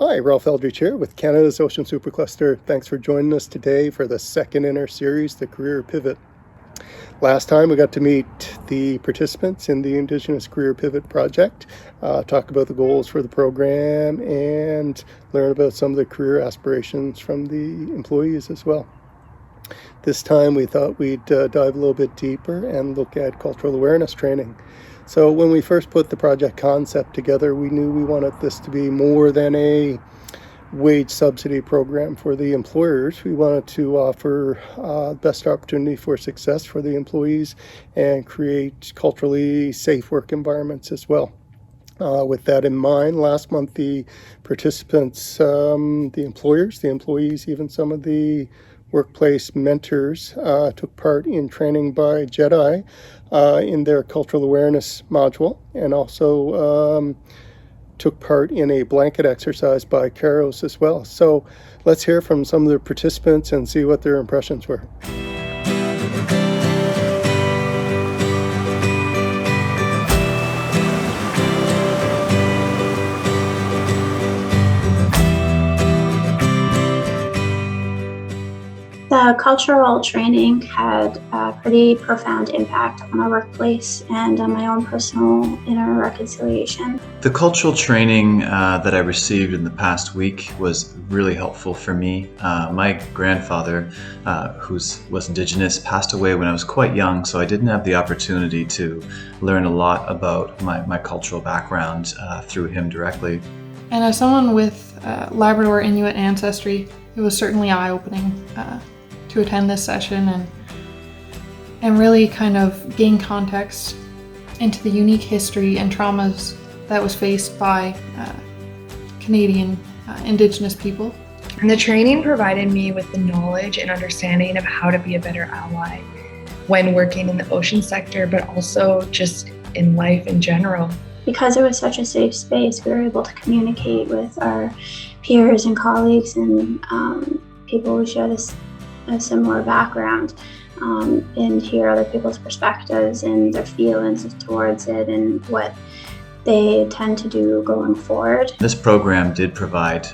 Hi, Ralph Eldridge here with Canada's Ocean Supercluster. Thanks for joining us today for the second in our series, The Career Pivot. Last time we got to meet the participants in the Indigenous Career Pivot Project, talk about the goals for the program, and learn about some of the career aspirations from the employees as well. This time we thought we'd dive a little bit deeper and look at cultural awareness training. So when we first put the project concept together, we knew we wanted this to be more than a wage subsidy program for the employers. We wanted to offer best opportunity for success for the employees and create culturally safe work environments as well. With that in mind, last month the participants, the employers, the employees, even some of the workplace mentors took part in training by JEDI in their cultural awareness module, and also took part in a blanket exercise by Caros as well. So let's hear from some of the participants and see what their impressions were. The cultural training had a pretty profound impact on our workplace and on my own personal inner reconciliation. The cultural training that I received in the past week was really helpful for me. My grandfather, who was Indigenous, passed away when I was quite young, so I didn't have the opportunity to learn a lot about my cultural background through him directly. And as someone with Labrador Inuit ancestry, it was certainly eye-opening to attend this session and really kind of gain context into the unique history and traumas that was faced by Canadian Indigenous people. And the training provided me with the knowledge and understanding of how to be a better ally when working in the ocean sector, but also just in life in general. Because it was such a safe space, we were able to communicate with our peers and colleagues and people who shared a similar background and hear other people's perspectives and their feelings towards it and what they tend to do going forward. This program did provide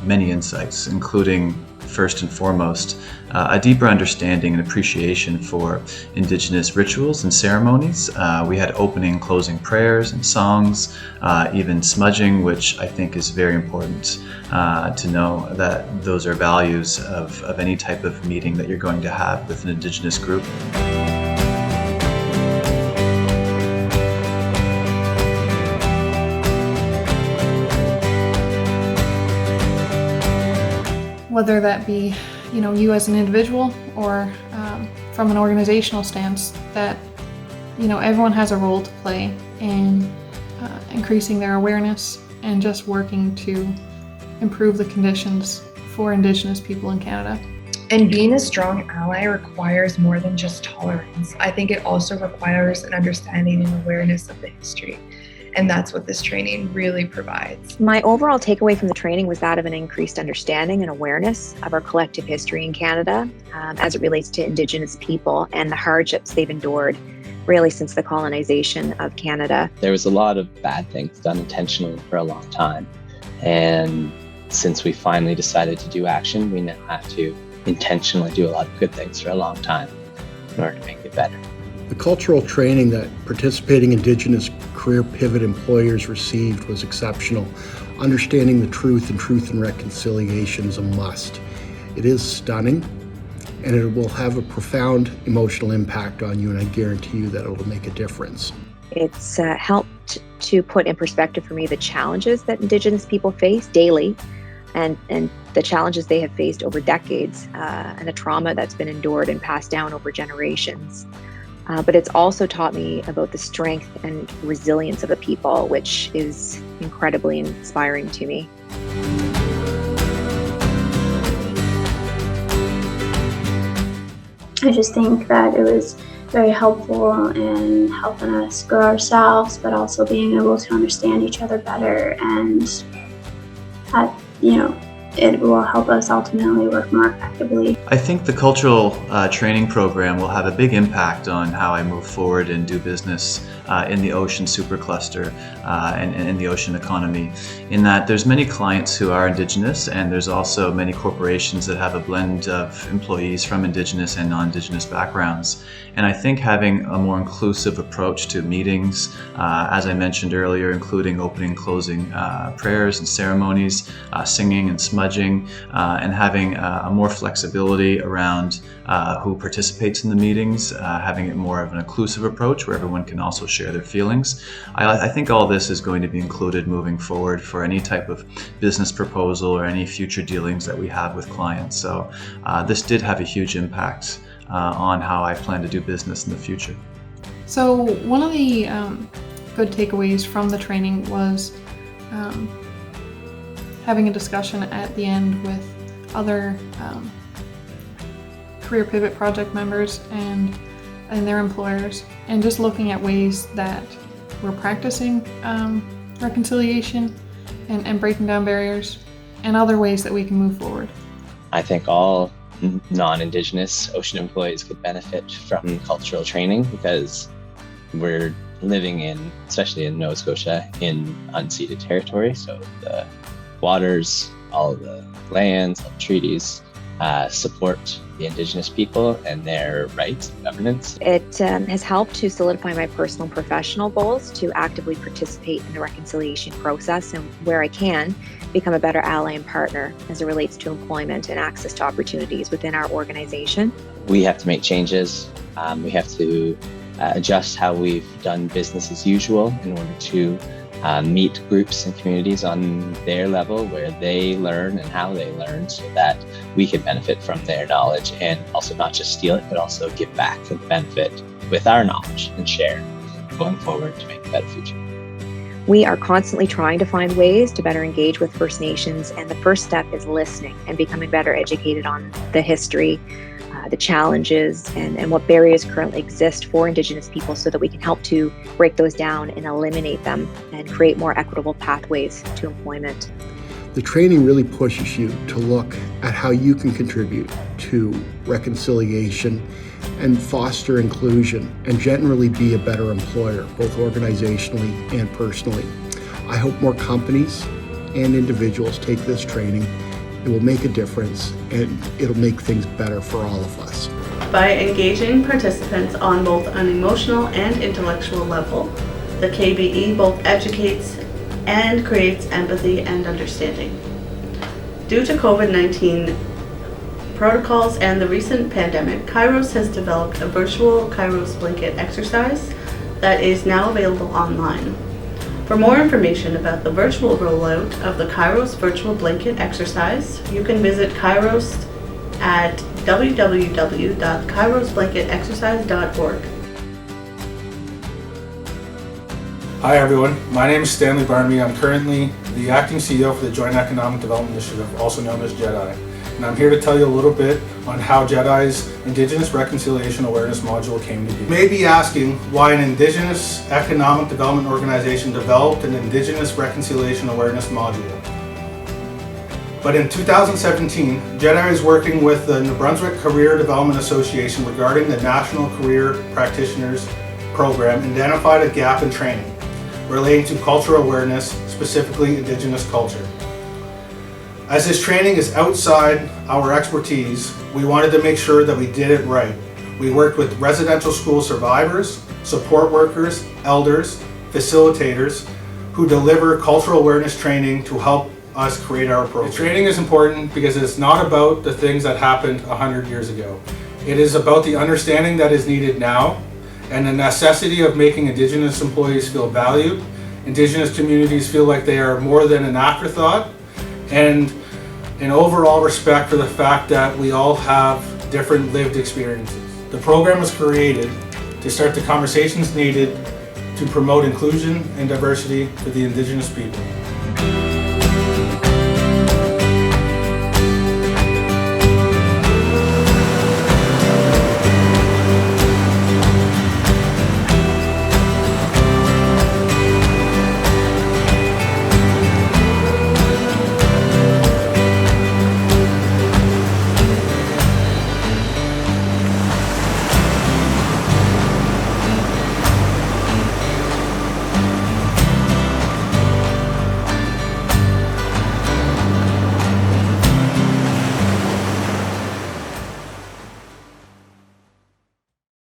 many insights, including first and foremost a deeper understanding and appreciation for Indigenous rituals and ceremonies. We had opening and closing prayers and songs, even smudging, which I think is very important to know that those are values of any type of meeting that you're going to have with an Indigenous group. Whether that be, you as an individual or from an organizational stance, that, everyone has a role to play in increasing their awareness and just working to improve the conditions for Indigenous people in Canada. And being a strong ally requires more than just tolerance. I think it also requires an understanding and awareness of the history. And that's what this training really provides. My overall takeaway from the training was that of an increased understanding and awareness of our collective history in Canada as it relates to Indigenous people and the hardships they've endured really since the colonization of Canada. There was a lot of bad things done intentionally for a long time. And since we finally decided to do action, we now have to intentionally do a lot of good things for a long time in order to make it better. The cultural training that participating Indigenous Career Pivot employers received was exceptional. Understanding the truth and reconciliation is a must. It is stunning, and it will have a profound emotional impact on you, and I guarantee you that it will make a difference. It's helped to put in perspective for me the challenges that Indigenous people face daily and the challenges they have faced over decades and the trauma that's been endured and passed down over generations. But it's also taught me about the strength and resilience of a people, which is incredibly inspiring to me. I just think that it was very helpful in helping us grow ourselves, but also being able to understand each other better, and that, it will help us ultimately work more effectively. I think the cultural training program will have a big impact on how I move forward and do business in the ocean supercluster and in the ocean economy, in that there's many clients who are Indigenous, and there's also many corporations that have a blend of employees from Indigenous and non-Indigenous backgrounds. And I think having a more inclusive approach to meetings, as I mentioned earlier, including opening and closing prayers and ceremonies, singing and smudging, and having a more flexibility around who participates in the meetings, having it more of an inclusive approach where everyone can also share their feelings. I think all this is going to be included moving forward for any type of business proposal or any future dealings that we have with clients. So this did have a huge impact on how I plan to do business in the future. So one of the good takeaways from the training was having a discussion at the end with other Career Pivot Project members and their employers, and just looking at ways that we're practicing reconciliation and breaking down barriers, and other ways that we can move forward. I think all non-Indigenous ocean employees could benefit from cultural training, because we're living in, especially in Nova Scotia, in unceded territory. So the waters, all the lands, all the treaties support the Indigenous people and their rights and governance. It has helped to solidify my personal and professional goals to actively participate in the reconciliation process, and where I can, become a better ally and partner as it relates to employment and access to opportunities within our organization. We have to make changes. We have to adjust how we've done business as usual in order to meet groups and communities on their level, where they learn and how they learn, so that we can benefit from their knowledge, and also not just steal it, but also give back and benefit with our knowledge and share going forward to make a better future. We are constantly trying to find ways to better engage with First Nations, and the first step is listening and becoming better educated on the history, the challenges, and what barriers currently exist for Indigenous people, so that we can help to break those down and eliminate them and create more equitable pathways to employment. The training really pushes you to look at how you can contribute to reconciliation and foster inclusion, and generally be a better employer, both organizationally and personally. I hope more companies and individuals take this training. It will make a difference, and it'll make things better for all of us. By engaging participants on both an emotional and intellectual level, the KBE both educates and creates empathy and understanding. Due to COVID-19 protocols and the recent pandemic, Kairos has developed a virtual Kairos blanket exercise that is now available online. For more information about the virtual rollout of the Kairos virtual blanket exercise, you can visit Kairos at www.kairosblanketexercise.org. Hi everyone, my name is Stanley Barnaby. I'm currently the acting CEO for the Joint Economic Development Initiative, also known as JEDI. And I'm here to tell you a little bit on how JEDI's Indigenous Reconciliation Awareness module came to be. You may be asking why an Indigenous Economic Development Organization developed an Indigenous Reconciliation Awareness module. But in 2017, JEDI is working with the New Brunswick Career Development Association regarding the National Career Practitioners Program, identified a gap in training relating to cultural awareness, specifically Indigenous culture. As this training is outside our expertise, we wanted to make sure that we did it right. We worked with residential school survivors, support workers, elders, facilitators who deliver cultural awareness training to help us create our program. The training is important because it's not about the things that happened 100 years ago. It is about the understanding that is needed now, and the necessity of making Indigenous employees feel valued, Indigenous communities feel like they are more than an afterthought, and an overall respect for the fact that we all have different lived experiences. The program was created to start the conversations needed to promote inclusion and diversity for the Indigenous people.